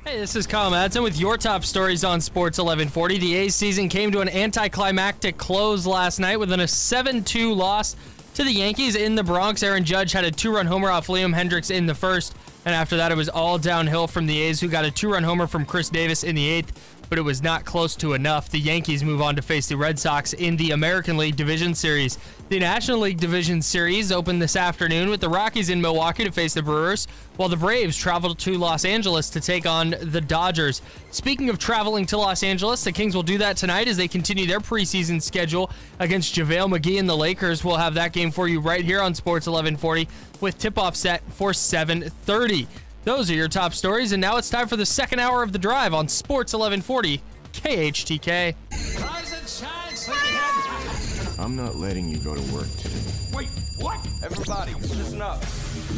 Hey, this is Kyle Madson with your top stories on Sports 1140. The A's season came to an anticlimactic close last night with a 7-2 loss to the Yankees in the Bronx. Aaron Judge had a 2-run homer off Liam Hendricks in the first, and after that it was all downhill from the A's, who got a 2-run homer from Chris Davis in the eighth, but it was not close to enough. The Yankees move on to face the Red Sox in the American League Division Series. The National League Division Series opened this afternoon with the Rockies in Milwaukee to face the Brewers, while the Braves traveled to Los Angeles to take on the Dodgers. Speaking of traveling to Los Angeles, the Kings will do that tonight as they continue their preseason schedule against JaVale McGee and the Lakers. We'll have that game for you right here on Sports 1140 with tip-off set for 7:30. Those are your top stories, and now it's time for the second hour of The Drive on Sports 1140 KHTK. Rise and shine, sleepyhead. I'm not letting you go to work today. Wait, what? Everybody, listen up.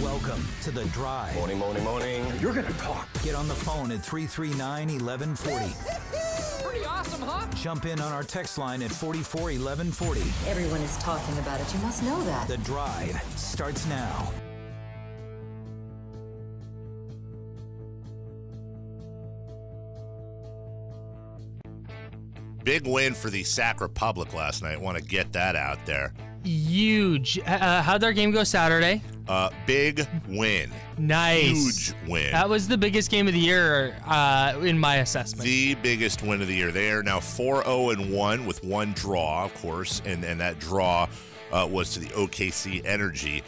Welcome to The Drive. Morning, morning, morning. You're gonna talk. Get on the phone at 339-1140. Pretty awesome, huh? Jump in on our text line at 441140. Everyone is talking about it. You must know that. The Drive starts now. Big win for the Sac Republic last night. Want to get that out there. Huge. How'd their game go Saturday? Big win. Nice. Huge win. That was the biggest game of the year in my assessment. The biggest win of the year. They are now 4-0-1 with one draw, of course, and that draw was to the OKC Energy.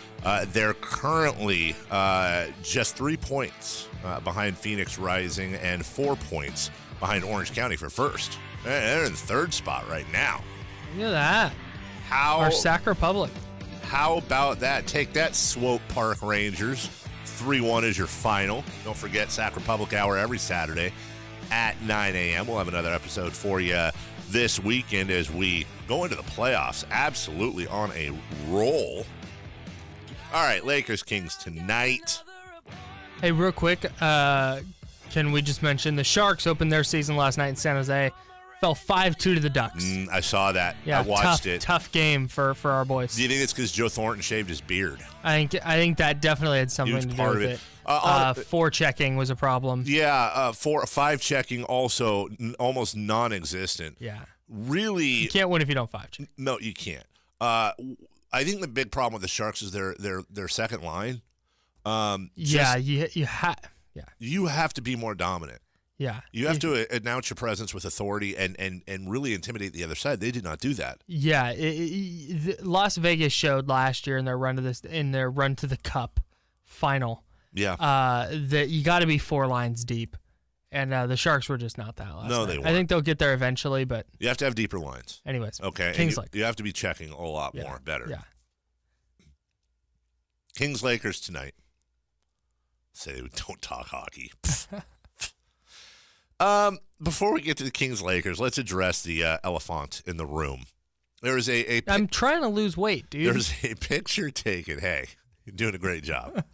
They're currently just 3 points behind Phoenix Rising and 4 points behind Orange County for first. They're in the third spot right now. Look at that. Our Sac Republic. How about that? Take that, Swope Park Rangers. 3-1 is your final. Don't forget Sac Republic Hour every Saturday at 9 a.m. We'll have another episode for you this weekend as we go into the playoffs. Absolutely on a roll. All right, Lakers Kings tonight. Hey, real quick, can we just mention the Sharks opened their season last night in San Jose. Fell 5-2 to the Ducks. I saw that. Yeah, I watched it. Tough game for our boys. Do you think it's because Joe Thornton shaved his beard? I think that definitely had something to do with it. Forechecking was a problem. Yeah, 5 checking also almost non-existent. Yeah. Really, you can't win if you don't 5-check. No, you can't. I think the big problem with the Sharks is their second line. You have to be more dominant. Yeah. You have to announce your presence with authority and really intimidate the other side. They did not do that. Yeah, Las Vegas showed last year in their run to the Cup final. Yeah. That you got to be 4 lines deep, and the Sharks were just not that last night. They weren't. I think they'll get there eventually, but you have to have deeper lines. Anyways, okay. Kings you have to be checking a lot more, better. Yeah. Kings Lakers tonight. Say don't talk hockey. Before we get to the Kings Lakers, let's address the elephant in the room. There is I'm trying to lose weight, dude. There's a picture taken. Hey, you're doing a great job.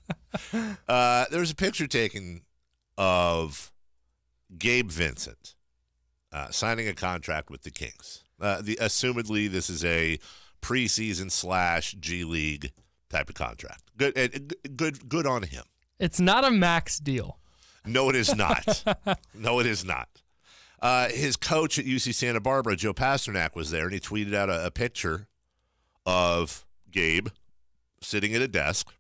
There's a picture taken of Gabe Vincent signing a contract with the Kings. Assumedly, this is a preseason / G League type of contract. Good on him. It's not a max deal. No, it is not. No, it is not. His coach at UC Santa Barbara, Joe Pasternak, was there, and he tweeted out a picture of Gabe sitting at a desk,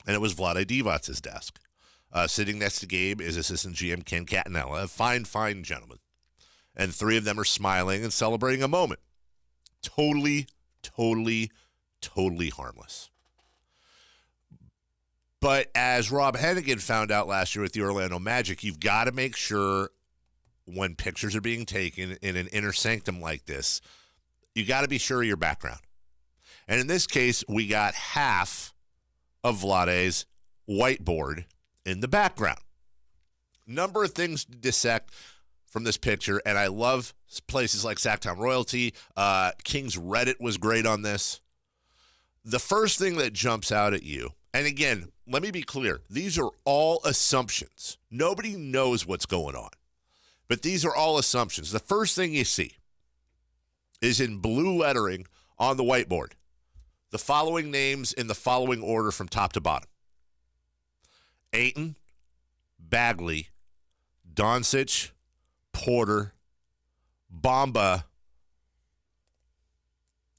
and it was Vlade Divac's desk. Sitting next to Gabe is assistant GM Ken Catanella, a fine gentleman. And 3 of them are smiling and celebrating a moment. Totally harmless. But as Rob Hennigan found out last year with the Orlando Magic, you've got to make sure when pictures are being taken in an inner sanctum like this, you got to be sure of your background. And in this case, we got half of Vlade's whiteboard in the background. Number of things to dissect from this picture, and I love places like Sacktown Royalty. King's Reddit was great on this. The first thing that jumps out at you, and again, let me be clear. These are all assumptions. Nobody knows what's going on. But these are all assumptions. The first thing you see is in blue lettering on the whiteboard. The following names in the following order from top to bottom. Ayton, Bagley, Doncic, Porter, Bamba.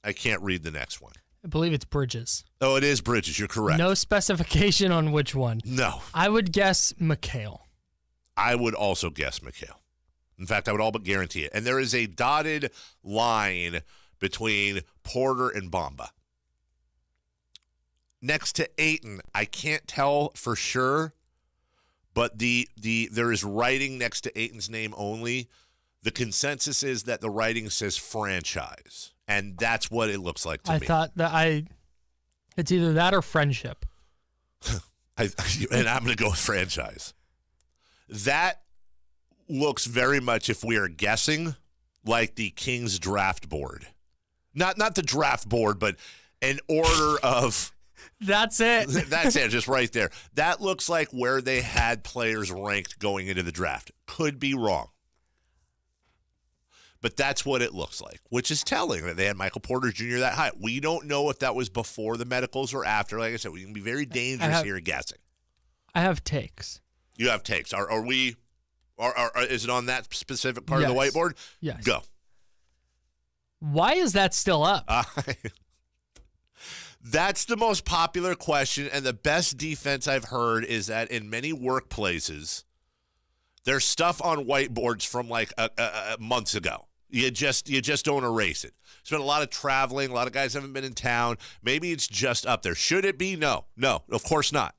I can't read the next one. I believe it's Bridges. Oh, it is Bridges. You're correct. No specification on which one. No. I would guess McHale. I would also guess McHale. In fact, I would all but guarantee it. And there is a dotted line between Porter and Bamba. Next to Ayton, I can't tell for sure, but there is writing next to Ayton's name only. The consensus is that the writing says franchise, and that's what it looks like to me. I thought that it's either that or friendship. And I'm going to go with franchise. That looks very much, if we are guessing, like the Kings draft board. Not the draft board, but an order of... That's it. That's it, just right there. That looks like where they had players ranked going into the draft. Could be wrong. But that's what it looks like, which is telling that they had Michael Porter Jr. that high. We don't know if that was before the medicals or after. Like I said, we can be very dangerous here guessing. I have takes. You have takes. Are we... is it on that specific part of the whiteboard? Yes. Go. Why is that still up? That's the most popular question, and the best defense I've heard is that in many workplaces, there's stuff on whiteboards from like months ago. You just don't erase it. There's been a lot of traveling. A lot of guys haven't been in town. Maybe it's just up there. Should it be? No, of course not.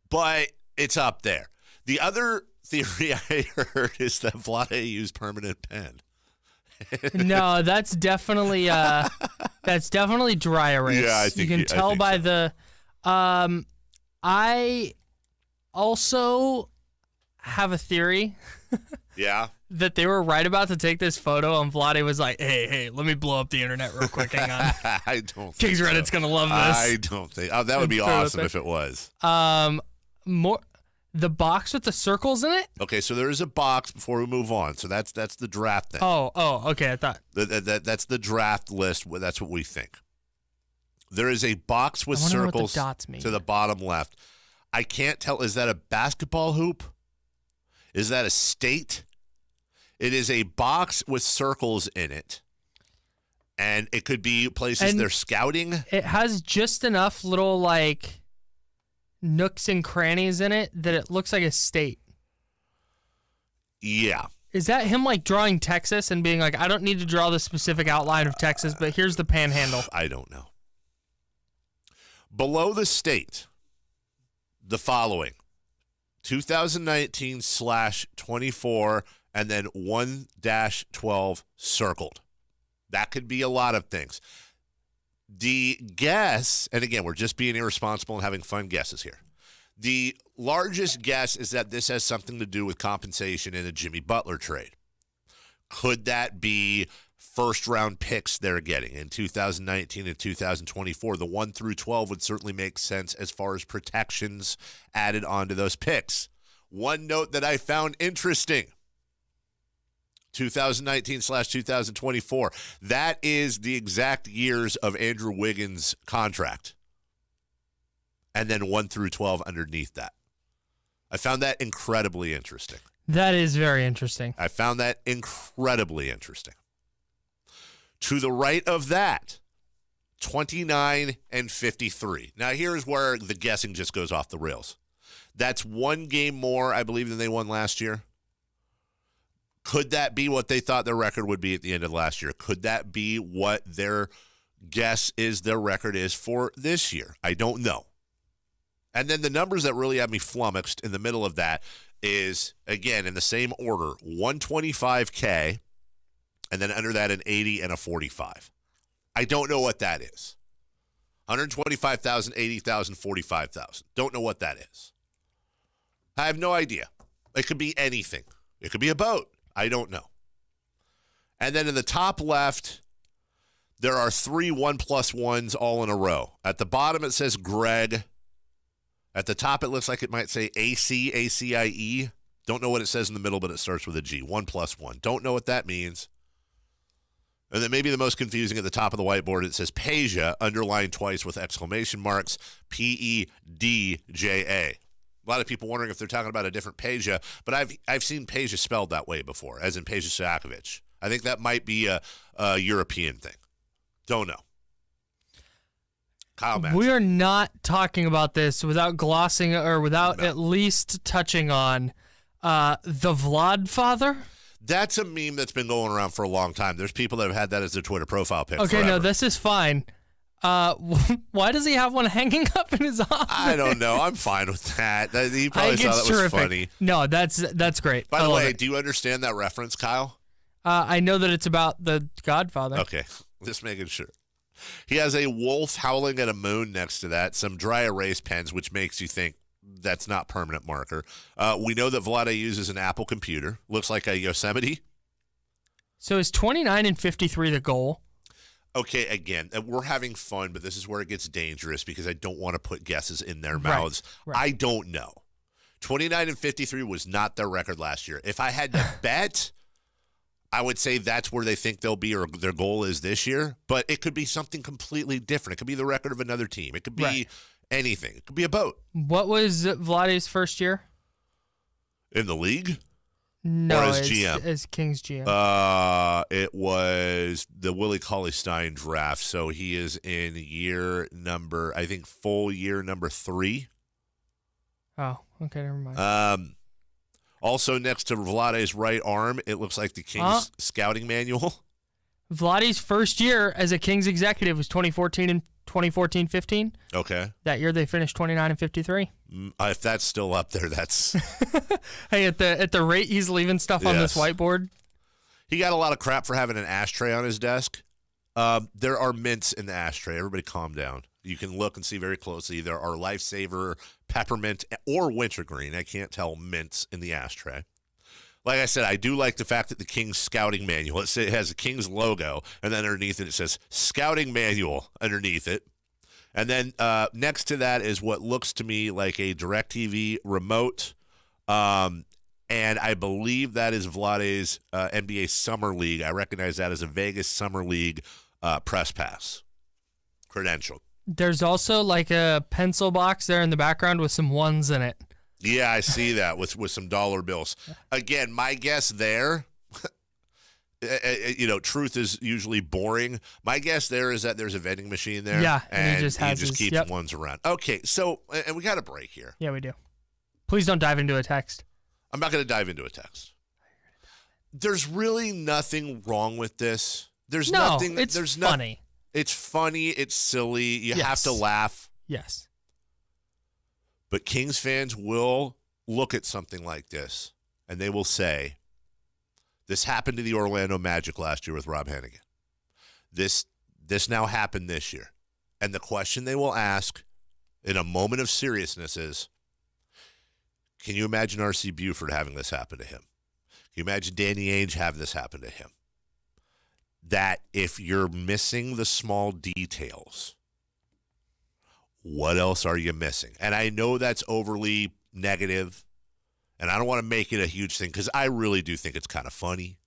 But it's up there. The other theory I heard is that Vlade used permanent pen. No, that's definitely dry erase. Yeah, I think you can tell by so. I also have a theory. Yeah. That they were right about to take this photo, and Vlade was like, "Hey, let me blow up the internet real quick. Hang on." I don't. Kings think Reddit's so. gonna love this. I don't think. Oh, that would be awesome if it was. More the box with the circles in it. Okay, so there is a box before we move on. So that's the draft thing. Oh, okay. I thought that's the draft list. That's what we think. There is a box with circles the dots mean. To the bottom left. I can't tell. Is that a basketball hoop? Is that a state? It is a box with circles in it. And it could be places they're scouting. It has just enough little like nooks and crannies in it that it looks like a state. Yeah. Is that him like drawing Texas and being like, I don't need to draw the specific outline of Texas, but here's the panhandle? I don't know. Below the state, the following. 2019/24 and then 1-12 circled. That could be a lot of things. The guess, and again, we're just being irresponsible and having fun guesses here. The largest guess is that this has something to do with compensation in a Jimmy Butler trade. Could that be first-round picks they're getting in 2019 and 2024? The 1-12 would certainly make sense as far as protections added onto those picks. One note that I found interesting, 2019/2024, that is the exact years of Andrew Wiggins' contract. And then 1-12 underneath that. I found that incredibly interesting. That is very interesting. I found that incredibly interesting. To the right of that, 29 and 53. Now, here's where the guessing just goes off the rails. That's one game more, I believe, than they won last year. Could that be what they thought their record would be at the end of last year? Could that be what their guess is their record is for this year? I don't know. And then the numbers that really have me flummoxed in the middle of that is, again, in the same order, 125K, and then under that an 80 and a 45. I don't know what that is. 125,000, 80,000, 45,000. Don't know what that is. I have no idea. It could be anything. It could be a boat. I don't know. And then in the top left, there are 3 1+1s all in a row. At the bottom, it says Greg. At the top, it looks like it might say AC, ACIE. Don't know what it says in the middle, but it starts with a G. 1+1. Don't know what that means. And then maybe the most confusing at the top of the whiteboard, it says Peja, underlined twice with exclamation marks, PEDJA. A lot of people wondering if they're talking about a different Peja, but I've seen Peja spelled that way before, as in Peja Stojakovic. I think that might be a European thing. Don't know. Kyle Madson. We are not talking about this without glossing or without at least touching on the Vlad father. That's a meme that's been going around for a long time. There's people that have had that as their Twitter profile pic. Okay, forever. no, this is fine. Why does he have one hanging up in his office? I don't know. I'm fine with that. He probably saw that was terrific. funny. No, that's great. By the way, do you understand that reference, Kyle? I know that it's about the Godfather. Okay, just making sure. He has a wolf howling at a moon next to that, some dry erase pens, which makes you think that's not permanent marker. We know that Vlade uses an Apple computer. Looks like a Yosemite. So is 29 and 53 the goal? Okay, again, we're having fun, but this is where it gets dangerous because I don't want to put guesses in their mouths. Right. I don't know. 29 and 53 was not their record last year. If I had to bet, I would say that's where they think they'll be or their goal is this year, but it could be something completely different. It could be the record of another team. It could be anything. It could be a boat. What was Vlade's first year? In the league? No, or as GM? As Kings GM. It was the Willie Cauley-Stein draft, so he is in year number, I think full year number 3. Oh, okay, never mind. Also next to Vlade's right arm, it looks like the Kings scouting manual. Vlade's first year as a Kings executive was 2014 and 2014-15. Okay. That year they finished 29 and 53. If that's still up there, that's Hey, at the rate he's leaving stuff on this whiteboard. He got a lot of crap for having an ashtray on his desk. There are mints in the ashtray. Everybody calm down. You can look and see very closely. There are Lifesaver, peppermint, or wintergreen. I can't tell mints in the ashtray. Like I said, I do like the fact that the Kings scouting manual, it has a Kings logo, and then underneath it says scouting manual underneath it. And then next to that is what looks to me like a DirecTV remote. And I believe that is Vlade's NBA Summer League. I recognize that as a Vegas Summer League press pass credential. There's also like a pencil box there in the background with some ones in it. Yeah, I see that with some dollar bills. Again, my guess there, truth is usually boring. My guess there is that there's a vending machine there. Yeah, and he just keeps ones around. Okay, so, and we got a break here. Yeah, we do. Please don't dive into a text. I'm not going to dive into a text. There's really nothing wrong with this. There's nothing. It's funny. It's funny. It's silly. You have to laugh. Yes. But Kings fans will look at something like this, and they will say, this happened to the Orlando Magic last year with Rob Hennigan. This now happened this year. And the question they will ask in a moment of seriousness is, can you imagine R.C. Buford having this happen to him? Can you imagine Danny Ainge having this happen to him? That if you're missing the small details, what else are you missing? And I know that's overly negative, and I don't want to make it a huge thing because I really do think it's kind of funny.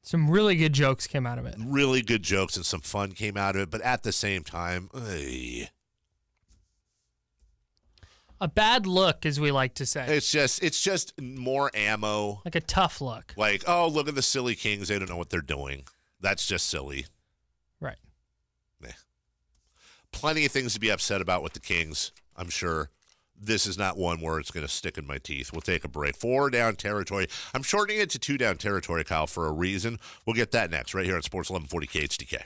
Some really good jokes came out of it. Really good jokes and some fun came out of it, but at the same time, a bad look, as we like to say. It's just more ammo. Like a tough look. Like, oh, look at the silly Kings. They don't know what they're doing. That's just silly. Right. Plenty of things to be upset about with the Kings, I'm sure. This is not one where it's going to stick in my teeth. We'll take a break. 4 down territory. I'm shortening it to 2 down territory, Kyle, for a reason. We'll get that next right here on Sports 1140 KHTK.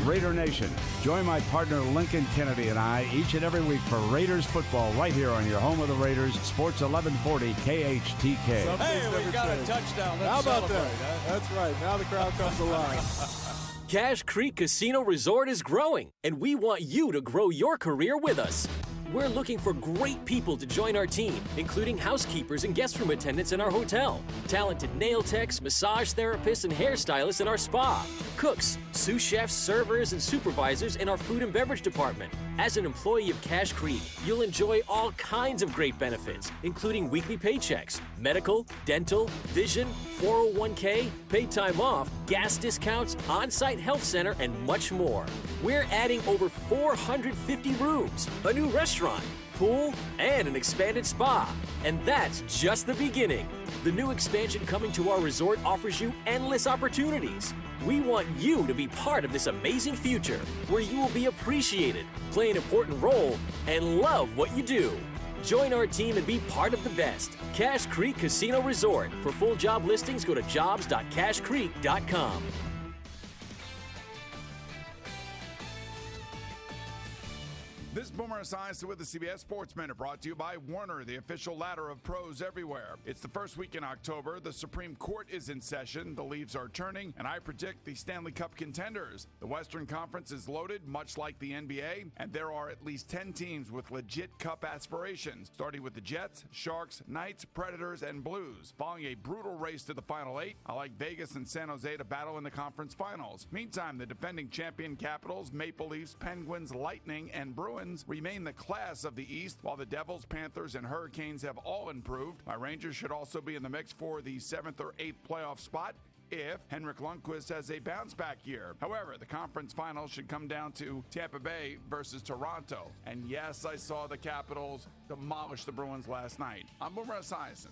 Raider Nation, join my partner Lincoln Kennedy and I each and every week for Raiders football right here on your home of the Raiders, Sports 1140 KHTK. Hey, we got a touchdown. How about that? That's right. Now the crowd comes alive. Cache Creek Casino Resort is growing, and we want you to grow your career with us. We're looking for great people to join our team, including housekeepers and guest room attendants in our hotel, talented nail techs, massage therapists, and hairstylists in our spa, cooks, sous chefs, servers, and supervisors in our food and beverage department. As an employee of Cache Creek, you'll enjoy all kinds of great benefits, including weekly paychecks, medical, dental, vision, 401k, paid time off, gas discounts, on-site health center, and much more. We're adding over 450 rooms, a new restaurant restaurant, pool, and an expanded spa. And that's just the beginning. The new expansion coming to our resort offers you endless opportunities. We want you to be part of this amazing future where you will be appreciated, play an important role, and love what you do. Join our team and be part of the best. Cache Creek Casino Resort. For full job listings, go to jobs.cachecreek.com. This is Boomer Esiason with the CBS Sports Minute, brought to you by Werner, the official ladder of pros everywhere. It's the first week in October. The Supreme Court is in session. The leaves are turning, and I predict the Stanley Cup contenders. The Western Conference is loaded, much like the NBA, and there are at least 10 teams with legit Cup aspirations, starting with the Jets, Sharks, Knights, Predators, and Blues. Following a brutal race to the Final Eight, I like Vegas and San Jose to battle in the conference finals. Meantime, the defending champion Capitals, Maple Leafs, Penguins, Lightning, and Bruins remain the class of the East, while the Devils, Panthers, and Hurricanes have all improved. My Rangers should also be in the mix for the 7th or 8th playoff spot if Henrik Lundqvist has a bounce-back year. However, the conference finals should come down to Tampa Bay versus Toronto. And yes, I saw the Capitals demolish the Bruins last night. I'm Boomer Esiason.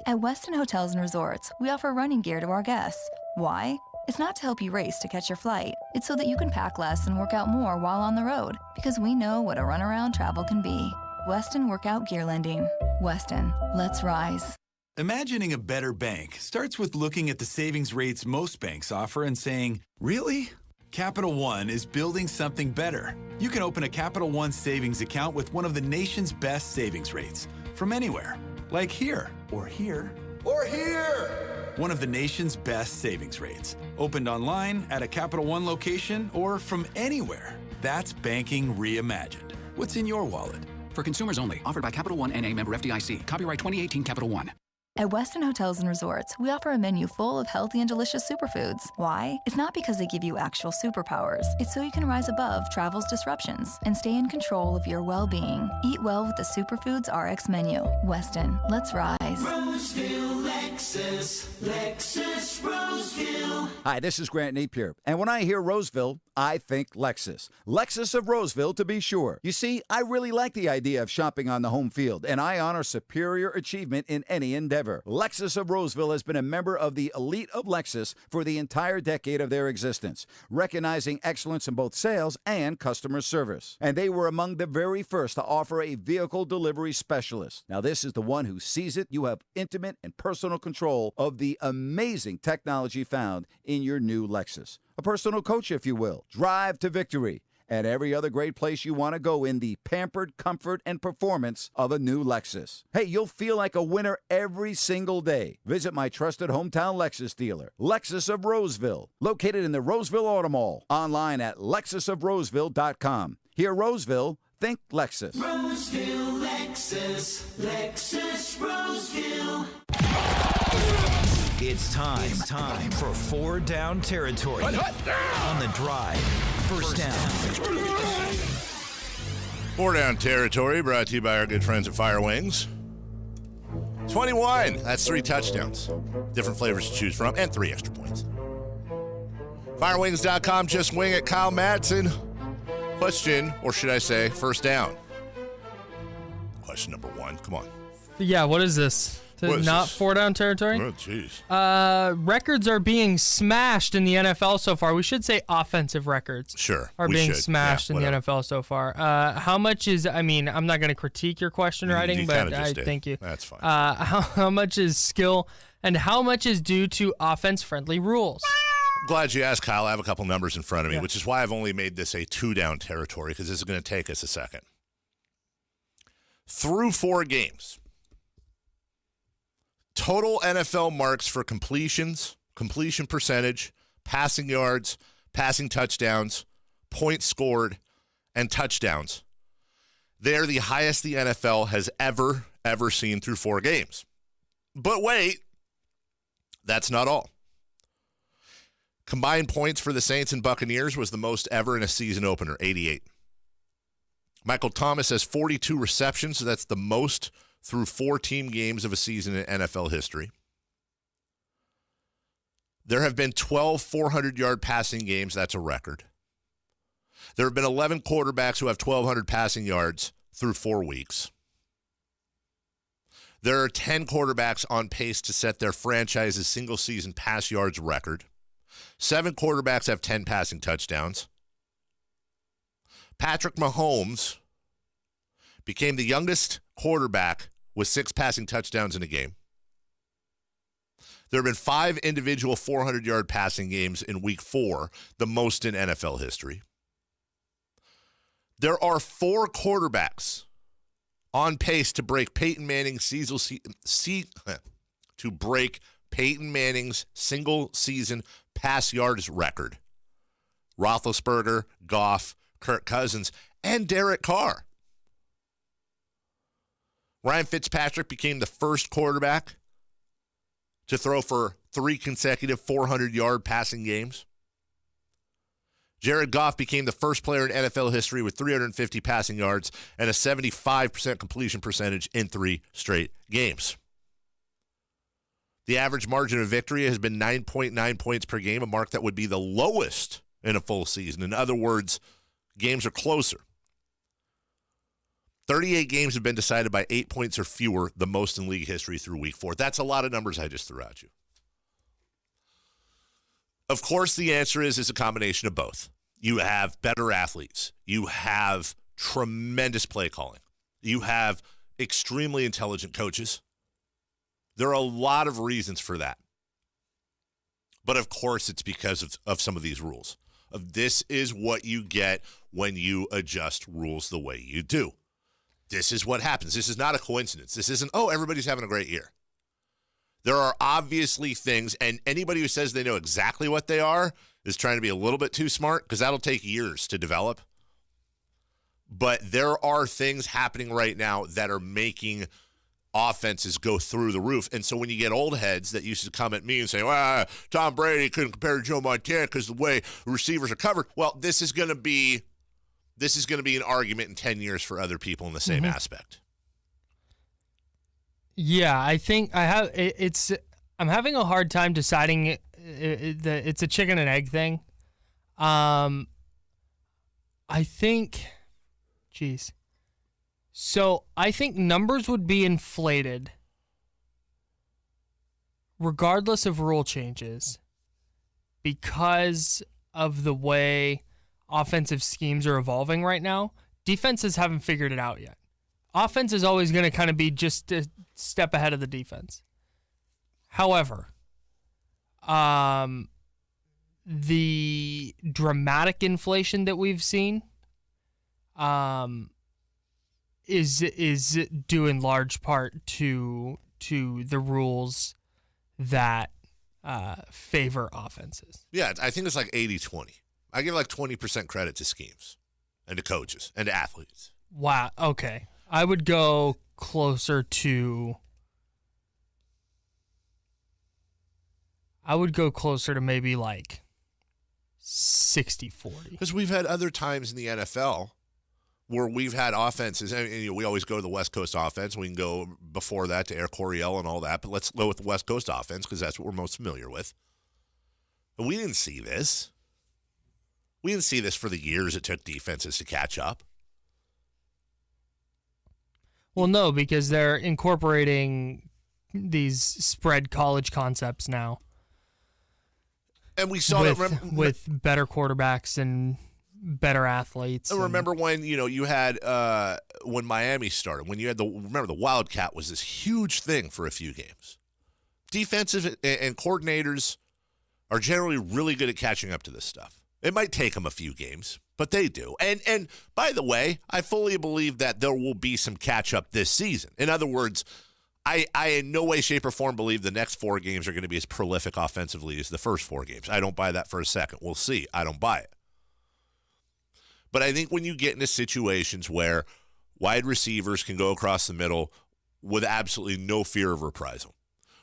At Westin Hotels and Resorts, we offer running gear to our guests. Why? It's not to help you race to catch your flight. It's so that you can pack less and work out more while on the road, because we know what a runaround travel can be. Westin Workout Gear Lending. Westin, let's rise. Imagining a better bank starts with looking at the savings rates most banks offer and saying, really? Capital One is building something better. You can open a Capital One savings account with one of the nation's best savings rates from anywhere, like here, or here, or here. One of the nation's best savings rates. Opened online, at a Capital One location, or from anywhere. That's banking reimagined. What's in your wallet? For consumers only. Offered by Capital One N.A. member FDIC. Copyright 2018 Capital One. At Westin Hotels and Resorts, we offer a menu full of healthy and delicious superfoods. Why? It's not because they give you actual superpowers. It's so you can rise above travel's disruptions and stay in control of your well-being. Eat well with the Superfoods RX menu. Westin, let's rise. Roseville, Lexus, Roseville. Hi, this is Grant Napier, and when I hear Roseville, I think Lexus. Lexus of Roseville, to be sure. You see, I really like the idea of shopping on the home field, and I honor superior achievement in any endeavor. Lexus of Roseville has been a member of the elite of Lexus for the entire decade of their existence, recognizing excellence in both sales and customer service. And they were among the very first to offer a vehicle delivery specialist. Now, this is the one who sees it. You have intimate and personal control of the amazing technology found in your new Lexus. A personal coach, if you will. Drive to victory and every other great place you want to go in the pampered comfort and performance of a new Lexus. Hey, you'll feel like a winner every single day. Visit my trusted hometown Lexus dealer, Lexus of Roseville, located in the Roseville Auto Mall. Online at lexusofroseville.com. Hear Roseville, think Lexus. Roseville, Lexus, Roseville. It's time for 4 Down Territory on the Drive. First down. 4 Down Territory brought to you by our good friends at Fire Wings. 21. That's 3 touchdowns. Different flavors to choose from and 3 extra points. Firewings.com. Just wing it. Kyle Madson. Question, or should I say, first down. Question number 1. Come on. Yeah, what is this? Not 4 Down Territory? Oh, jeez. Records are being smashed in the NFL so far. We should say offensive records. Sure. Are being smashed in the NFL so far. How much is, I'm not going to critique your question writing, but I thank you. That's fine. How much is skill and how much is due to offense-friendly rules? I'm glad you asked, Kyle. I have a couple numbers in front of me, which is why I've only made this a 2 Down Territory, because this is going to take us a second. Through 4 games, total NFL marks for completions, completion percentage, passing yards, passing touchdowns, points scored, and touchdowns. They're the highest the NFL has ever seen through 4 games. But wait, that's not all. Combined points for the Saints and Buccaneers was the most ever in a season opener, 88. Michael Thomas has 42 receptions, so that's the most through 4 team games of a season in NFL history. There have been 12 400-yard passing games. That's a record. There have been 11 quarterbacks who have 1,200 passing yards through 4 weeks. There are 10 quarterbacks on pace to set their franchise's single-season pass yards record. 7 quarterbacks have 10 passing touchdowns. Patrick Mahomes became the youngest quarterback with 6 passing touchdowns in a game. There have been 5 individual 400-yard passing games in Week 4, the most in NFL history. There are 4 quarterbacks on pace to break Peyton Manning's single-season pass yards record. Roethlisberger, Goff, Kirk Cousins, and Derek Carr. Ryan Fitzpatrick became the first quarterback to throw for 3 consecutive 400-yard passing games. Jared Goff became the first player in NFL history with 350 passing yards and a 75% completion percentage in 3 straight games. The average margin of victory has been 9.9 points per game, a mark that would be the lowest in a full season. In other words, games are closer. 38 games have been decided by 8 points or fewer, the most in league history through Week 4. That's a lot of numbers I just threw at you. Of course, the answer is a combination of both. You have better athletes. You have tremendous play calling. You have extremely intelligent coaches. There are a lot of reasons for that. But of course, it's because of some of these rules. This is what you get when you adjust rules the way you do. This is what happens. This is not a coincidence. This isn't, oh, everybody's having a great year. There are obviously things, and anybody who says they know exactly what they are is trying to be a little bit too smart, because that'll take years to develop. But there are things happening right now that are making offenses go through the roof. And so when you get old heads that used to come at me and say, well, Tom Brady couldn't compare to Joe Montana because the way receivers are covered. Well, this is going to be an argument in 10 years for other people in the same aspect. Yeah, I think I'm having a hard time deciding it's a chicken and egg thing. I think numbers would be inflated regardless of rule changes because of the way offensive schemes are evolving right now. Defenses haven't figured it out yet. Offense is always going to kind of be just a step ahead of the defense. However, the dramatic inflation that we've seen is due in large part to the rules that favor offenses. Yeah, I think it's like 80-20. I give like 20% credit to schemes and to coaches and to athletes. Wow. Okay. I would go closer to maybe like 60-40. Because we've had other times in the NFL where we've had offenses, and we always go to the West Coast offense. We can go before that to Air Coryell and all that, but let's go with the West Coast offense because that's what we're most familiar with. And we didn't see this. We didn't see this for the years it took defenses to catch up. Well, no, because they're incorporating these spread college concepts now. And we saw with better quarterbacks and better athletes. And remember when you had when Miami started, when you had the Wildcat was this huge thing for a few games. Defensive and coordinators are generally really good at catching up to this stuff. It might take them a few games, but they do. And by the way, I fully believe that there will be some catch up this season. In other words, I in no way, shape, or form believe the next 4 games are going to be as prolific offensively as the first 4 games. I don't buy that for a second. We'll see. I don't buy it. But I think when you get into situations where wide receivers can go across the middle with absolutely no fear of reprisal,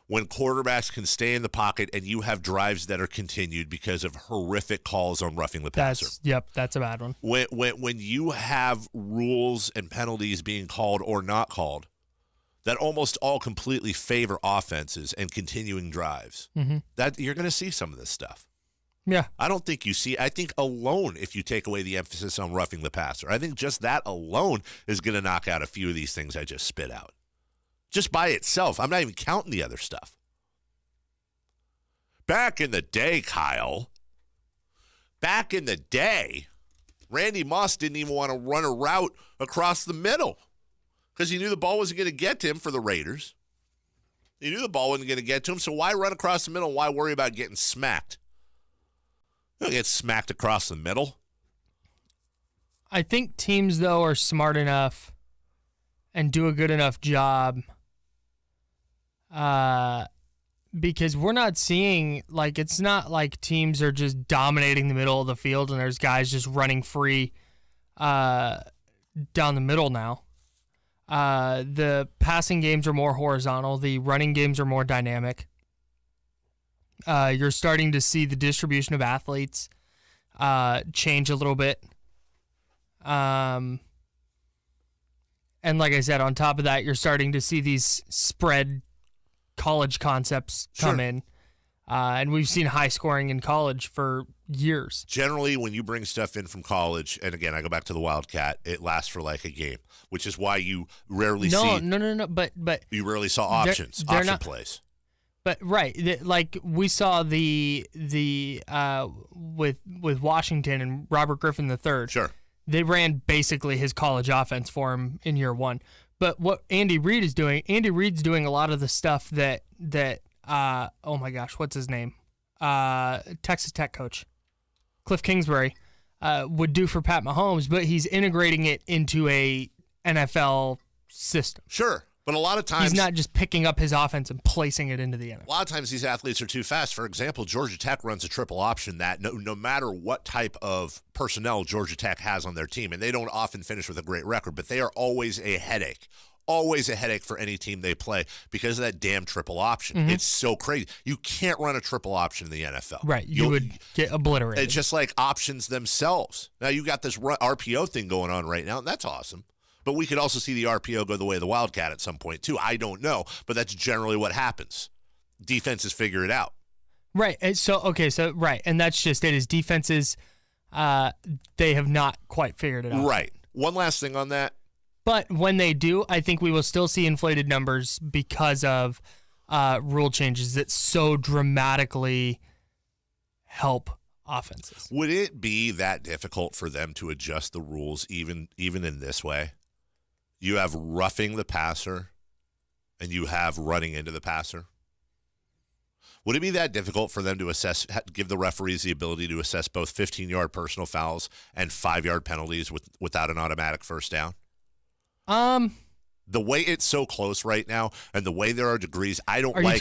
when quarterbacks can stay in the pocket and you have drives that are continued because of horrific calls on roughing the passer. That's a bad one. When you have rules and penalties being called or not called that almost all completely favor offenses and continuing drives. Mm-hmm. That you're going to see some of this stuff. Yeah. I don't think you see. I think alone, if you take away the emphasis on roughing the passer, I think just that alone is going to knock out a few of these things I just spit out. Just by itself. I'm not even counting the other stuff. Back in the day, Kyle, back in the day, Randy Moss didn't even want to run a route across the middle because he knew the ball wasn't going to get to him for the Raiders. He knew the ball wasn't going to get to him, so why run across the middle and why worry about getting smacked? You don't get smacked across the middle. I think teams, though, are smart enough and do a good enough job because we're not seeing, like, it's not like teams are just dominating the middle of the field and there's guys just running free down the middle now. The passing games are more horizontal. The running games are more dynamic. You're starting to see the distribution of athletes change a little bit. And like I said, on top of that, you're starting to see these spread college concepts come in. And we've seen high scoring in college for years. Generally, when you bring stuff in from college, and again, I go back to the Wildcat, it lasts for like a game, which is why you rarely see. No. But you rarely saw options, option plays. But right, like we saw the with Washington and Robert Griffin III. Sure, they ran basically his college offense for him in year one. But what Andy Reid's doing a lot of the stuff that oh my gosh, what's his name? Texas Tech coach Cliff Kingsbury would do for Pat Mahomes, but he's integrating it into a NFL system. Sure. But a lot of times, he's not just picking up his offense and placing it into the NFL. A lot of times these athletes are too fast. For example, Georgia Tech runs a triple option that no matter what type of personnel Georgia Tech has on their team, and they don't often finish with a great record, but they are always a headache. Always a headache for any team they play because of that damn triple option. Mm-hmm. It's so crazy. You can't run a triple option in the NFL. Right. You would get obliterated. It's just like options themselves. Now, you got this RPO thing going on right now, and that's awesome. But we could also see the RPO go the way of the Wildcat at some point, too. I don't know, but that's generally what happens. Defenses figure it out. Right. Right. And that's just it, is defenses, they have not quite figured it out. Right. One last thing on that. But when they do, I think we will still see inflated numbers because of rule changes that so dramatically help offenses. Would it be that difficult for them to adjust the rules even in this way? You have roughing the passer and you have running into the passer. Would it be that difficult for them to give the referees the ability to assess both 15-yard personal fouls and 5-yard penalties without an automatic first down? The way it's so close right now and the way there are degrees, I don't like.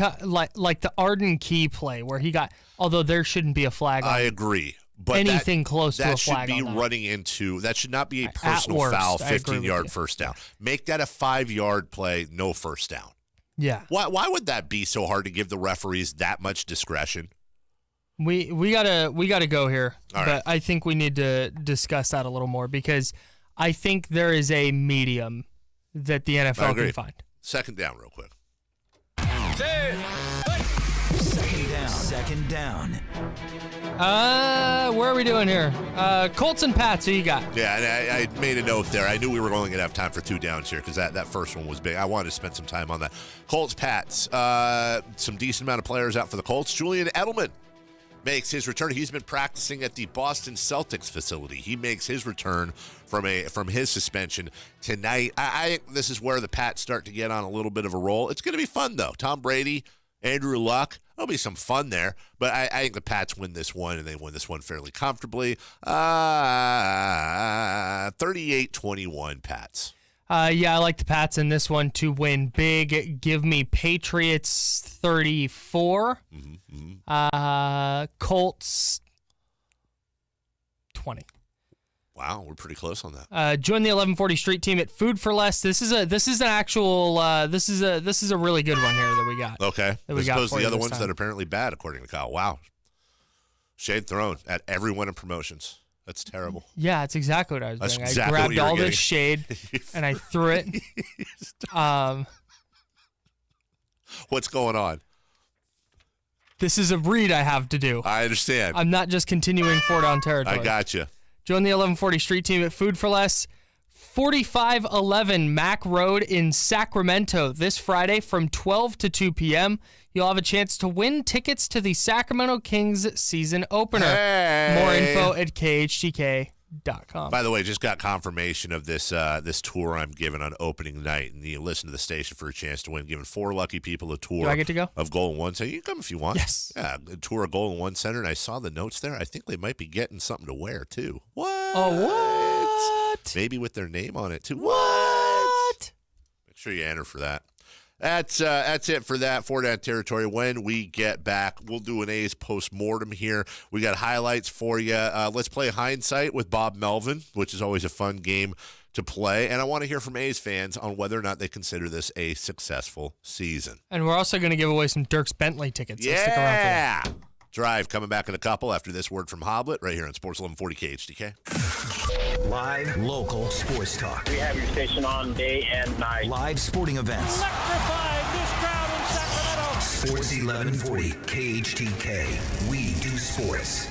Like the Arden Key play where he got, although there shouldn't be a flag on I agree. But anything close to a flag should be on that. running into, that should not be a personal foul, 15-yard first down. Make that a 5-yard play, no first down. Yeah. Why would that be so hard to give the referees that much discretion? We gotta go here. All but right. I think we need to discuss that a little more because I think there is a medium that the NFL can find. Second down real quick. Second down. Where are we doing here? Colts and Pats, who you got? Yeah, and I made a note there. I knew we were only going to have time for 2 downs here because that first one was big. I wanted to spend some time on that. Colts, Pats, some decent amount of players out for the Colts. Julian Edelman makes his return. He's been practicing at the Boston Celtics facility. He makes his return from his suspension tonight. I think this is where the Pats start to get on a little bit of a roll. It's going to be fun, though. Tom Brady, Andrew Luck. There'll be some fun there, but I think the Pats win this one, and they win this one fairly comfortably. 38-21 Pats. Yeah, I like the Pats in this one to win big. Give me Patriots 34. Colts 20. Wow, we're pretty close on that. Join the 1140 Street team at Food for Less. This is a really good one here that we got. Okay. As opposed to the other ones that are apparently bad, according to Kyle. Wow. Shade thrown at everyone in promotions. That's terrible. Yeah, that's exactly what I was doing. Exactly I grabbed all this shade and I threw it. What's going on? This is a read I have to do. I understand. I'm not just continuing 4-down territory. I gotcha. Join the 1140 Street Team at Food for Less, 4511 Mac Road in Sacramento this Friday from 12 to 2 p.m. You'll have a chance to win tickets to the Sacramento Kings season opener. Hey. More info at KHTK.com. By the way, just got confirmation of this this tour I'm giving on opening night, and you listen to the station for a chance to win. Giving 4 lucky people a tour. Do I get to go? Of Golden One Center. You can come if you want. Yes. Yeah, a tour of Golden One Center, and I saw the notes there. I think they might be getting something to wear too. What? Oh, what? Maybe with their name on it too. What? Make sure you enter for that. That's it for that 4-down territory. When we get back, we'll do an A's postmortem here. We got highlights for you. Let's play hindsight with Bob Melvin, which is always a fun game to play. And I want to hear from A's fans on whether or not they consider this a successful season. And we're also going to give away some Dirks Bentley tickets. So stick around for that. Drive coming back in a couple after this word from Hoblet right here on Sports 1140 KHTK. Live, local sports talk. We have your station on day and night. Live sporting events. Electrifying this crowd in Sacramento. Sports 1140 KHTK. We do sports.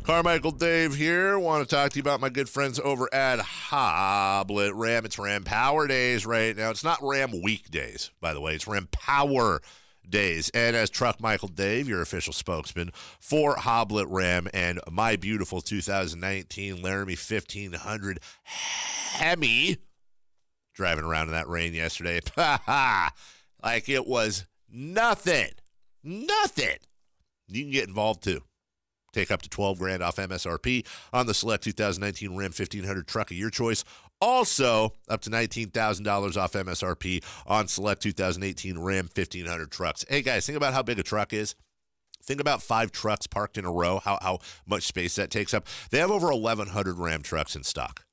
Carmichael Dave here. Want to talk to you about my good friends over at Hoblet Ram. It's Ram Power Days right now. It's not Ram Weekdays, by the way. It's Ram Power Days. And as Truck Michael Dave, your official spokesman for Hoblet Ram and my beautiful 2019 Laramie 1500 Hemi, driving around in that rain yesterday, like it was nothing. Nothing. You can get involved too. Take up to $12,000 off MSRP on the select 2019 Ram 1500 truck of your choice. Also, up to $19,000 off MSRP on select 2018 Ram 1500 trucks. Hey, guys, think about how big a truck is. Think about 5 trucks parked in a row, how much space that takes up. They have over 1,100 Ram trucks in stock.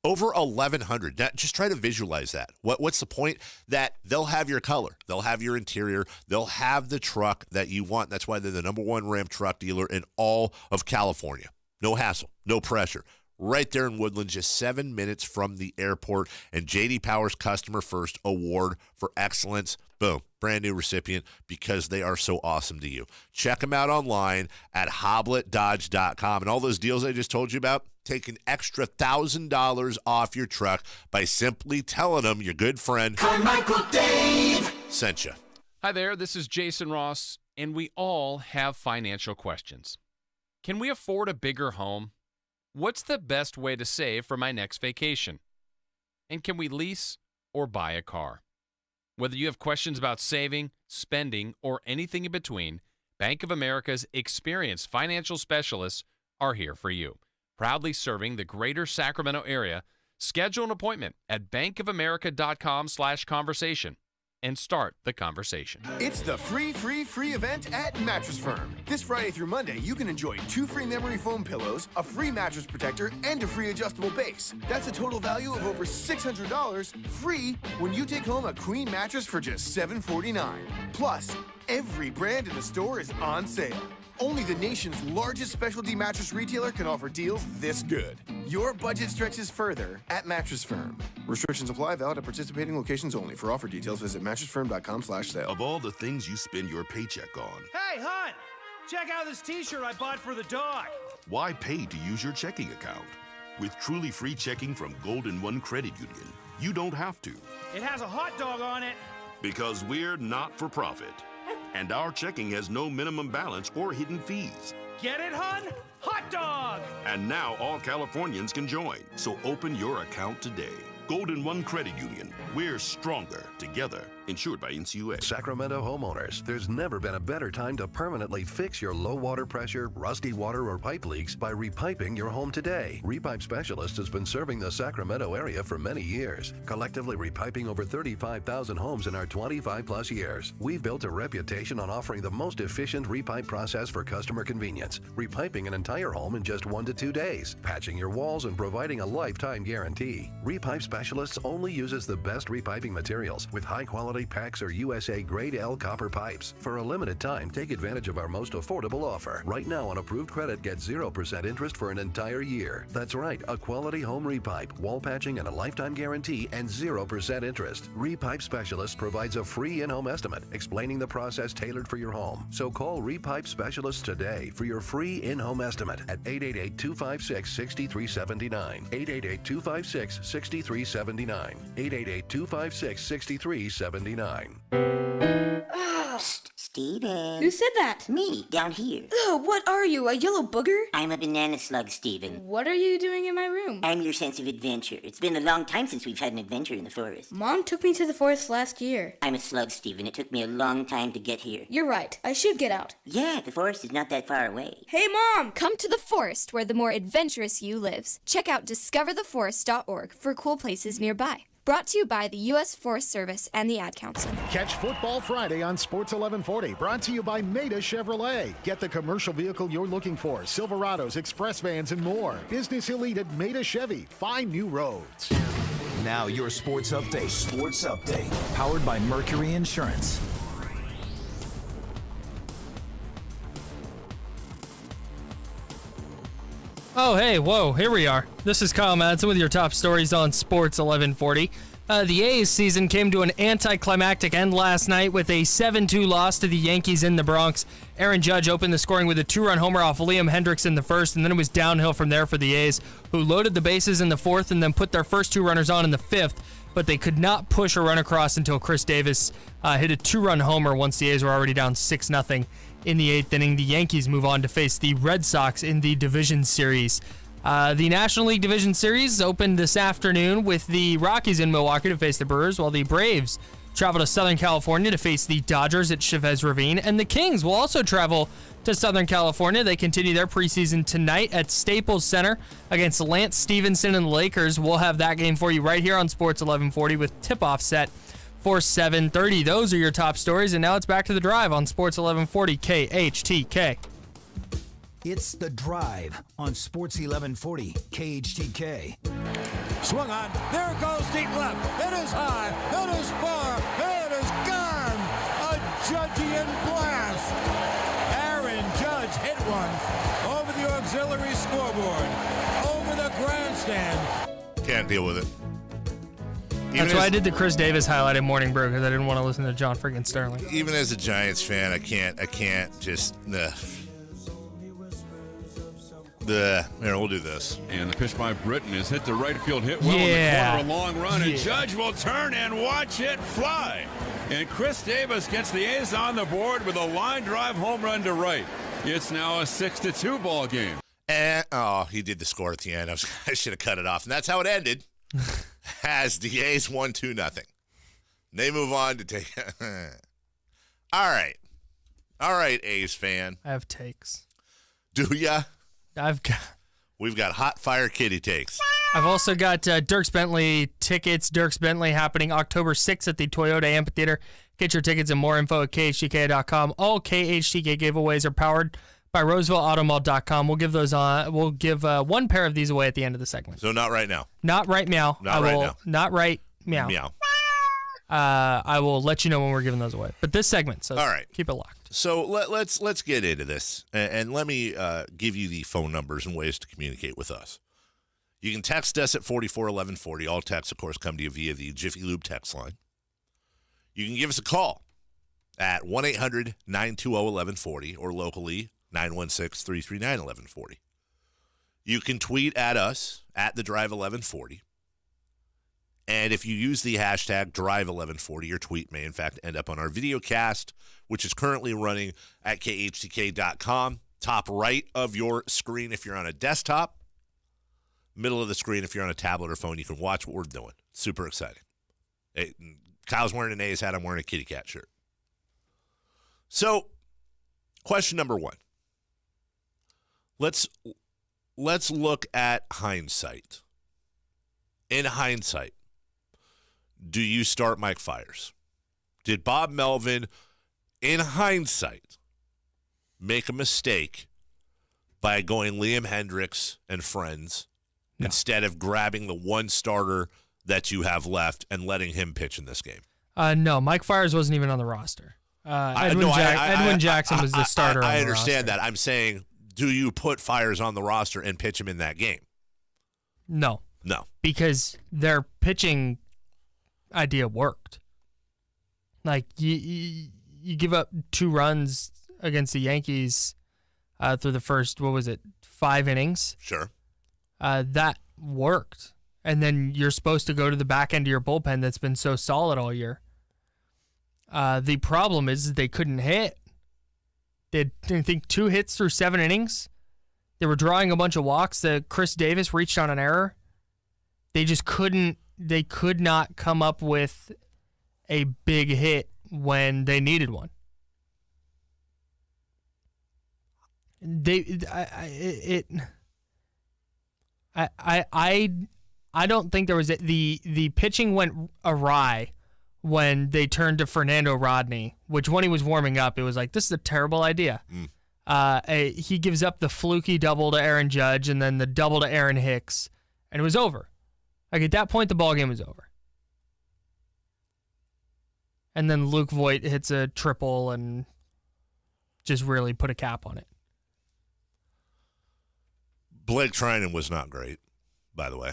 Over 1,100. Now, just try to visualize that. What's the point? That they'll have your color. They'll have your interior. They'll have the truck that you want. That's why they're the #1 Ram truck dealer in all of California. No hassle. No pressure. Right there in Woodland, just 7 minutes from the airport. And J.D. Power's Customer First Award for Excellence. Boom. Brand new recipient because they are so awesome to you. Check them out online at hobletdodge.com. And all those deals I just told you about, take an extra $1,000 off your truck by simply telling them your good friend Carmichael Dave sent you. Hi there, this is Jason Ross, and we all have financial questions. Can we afford a bigger home? What's the best way to save for my next vacation? And can we lease or buy a car? Whether you have questions about saving, spending, or anything in between, Bank of America's experienced financial specialists are here for you. Proudly serving the greater Sacramento area, schedule an appointment at bankofamerica.com/conversation and start the conversation. It's the free event at Mattress Firm. This Friday through Monday, you can enjoy 2 free memory foam pillows, a free mattress protector, and a free adjustable base. That's a total value of over $600 free when you take home a queen mattress for just $749. Plus, every brand in the store is on sale. Only the nation's largest specialty mattress retailer can offer deals this good. Your budget stretches further at Mattress Firm. Restrictions apply, valid at participating locations only. For offer details, visit mattressfirm.com/sale. Of all the things you spend your paycheck on, Hey, hon! Check out this t-shirt I bought for the dog. why pay to use your checking account? With truly free checking from Golden One Credit Union, you don't have to. It has a hot dog on it. Because we're not for profit. And our checking has no minimum balance or hidden fees. Get it, hon? Hot dog! And now all Californians can join. So open your account today. Golden One Credit Union. We're stronger together. Insured by NCUA. Sacramento homeowners, there's never been a better time to permanently fix your low water pressure, rusty water, or pipe leaks by repiping your home today. Repipe Specialist has been serving the Sacramento area for many years, collectively repiping over 35,000 homes in our 25-plus years. We've built a reputation on offering the most efficient repipe process for customer convenience, repiping an entire home in just 1 to 2 days, patching your walls, and providing a lifetime guarantee. Repipe Specialists only uses the best repiping materials with high-quality quality PAX or USA Grade L copper pipes. For a limited time, take advantage of our most affordable offer. Right now on approved credit, get 0% interest for an entire year. That's right, a quality home repipe, wall patching, and a lifetime guarantee, and 0% interest. Repipe Specialist provides a free in-home estimate explaining the process tailored for your home. So call Repipe Specialist today for your free in-home estimate at 888-256-6379. 888-256-6379. 888-256-6379. Psst, Steven. Who said that? Me, down here. Ugh, what are you, a yellow booger? I'm a banana slug, Steven. What are you doing in my room? I'm your sense of adventure. It's been a long time since we've had an adventure in the forest. Mom took me to the forest last year. I'm a slug, Steven. It took me a long time to get here. You're right. I should get out. Yeah, the forest is not that far away. Hey, Mom! Come to the forest where the more adventurous you lives. Check out discovertheforest.org for cool places nearby. Brought to you by the U.S. Forest Service and the Ad Council. Catch Football Friday on Sports 1140. Brought to you by Maida Chevrolet. Get the commercial vehicle you're looking for. Silverados, Express vans, and more. Business elite at Maida Chevy. Find new roads. Now your sports update. Sports update. Powered by Mercury Insurance. Oh, hey, whoa, here we are. This is Kyle Madson with your top stories on Sports 1140. The A's season came to an anticlimactic end last night with a 7-2 loss to the Yankees in the Bronx. Aaron Judge opened the scoring with a 2-run homer off Liam Hendricks in the first, and then it was downhill from there for the A's, who loaded the bases in the fourth and then put their first two runners on in the fifth, but they could not push a run across until Chris Davis hit a 2-run homer once the A's were already down 6-0. In the eighth inning, the Yankees move on to face the Red Sox in the Division Series. The National League Division Series opened this afternoon with the Rockies in Milwaukee to face the Brewers, while the Braves travel to Southern California to face the Dodgers at Chavez Ravine. And the Kings will also travel to Southern California. They continue their preseason tonight at Staples Center against Lance Stevenson and the Lakers. We'll have that game for you right here on Sports 1140 with tip-off set for 7:30. Those are your top stories, and now it's back to the drive on Sports 1140 KHTK. It's The Drive on Sports 1140 KHTK. Swung on. There it goes, deep left. It is high. It is far. It is gone. A Judgian blast. Aaron Judge hit one over the auxiliary scoreboard, over the grandstand. Can't deal with it. That's why I did the Chris Davis highlight in Morning Brew, because I didn't want to listen to John friggin' Sterling. Even as a Giants fan, I can't just. We'll do this. And the pitch by Britton is hit the right field, hit well in the corner, a long run, and Judge will turn and watch it fly. And Chris Davis gets the A's on the board with a line drive home run to right. It's now a 6-2 ball game. And he did the score at the end. I should have cut it off, and that's how it ended. As the A's won 2-0. They move on to take. All right, A's fan. I have takes. Do ya? We've got hot fire kitty takes. I've also got Dierks Bentley tickets. Dierks Bentley happening October 6th at the Toyota Amphitheater. Get your tickets and more info at KHTK.com. All KHTK giveaways are powered by RosevilleAutomall.com. We'll give those on. We'll give one pair of these away at the end of the segment. So not right now. Not right meow. Not right now. Not right meow. Meow. I will let you know when we're giving those away. But this segment, so all right, keep it locked. So let's get into this, and let me give you the phone numbers and ways to communicate with us. You can text us at 441140. All texts, of course, come to you via the Jiffy Lube text line. You can give us a call at 1-800-920-1140 or locally 916-339-1140. You can tweet at us at the Drive 1140. And if you use the hashtag Drive1140, your tweet may, in fact, end up on our video cast, which is currently running at KHTK.com. Top right of your screen if you're on a desktop. Middle of the screen if you're on a tablet or phone. You can watch what we're doing. Super exciting. Hey, Kyle's wearing an A's hat. I'm wearing a kitty cat shirt. So, question number one. Let's look at hindsight. In hindsight, do you start Mike Fiers? Did Bob Melvin, in hindsight, make a mistake by going Liam Hendricks and friends instead of grabbing the one starter that you have left and letting him pitch in this game? No, Mike Fiers wasn't even on the roster. Edwin Jackson was the starter. I understand that. I'm saying, do you put Fiers on the roster and pitch him in that game? No. Because their pitching idea worked. Like, you give up 2 runs against the Yankees through the first, 5 innings? Sure. That worked. And then you're supposed to go to the back end of your bullpen that's been so solid all year. The problem is they couldn't hit. They had, I think, 2 hits through 7 innings. They were drawing a bunch of walks. Chris Davis reached on an error. They just couldn't. They could not come up with a big hit when they needed one. I don't think there was the pitching went awry when they turned to Fernando Rodney, which when he was warming up, it was like, this is a terrible idea. He gives up the fluky double to Aaron Judge and then the double to Aaron Hicks, and it was over. Like, at that point, the ball game was over. And then Luke Voit hits a triple and just really put a cap on it. Blake Trinan was not great, by the way,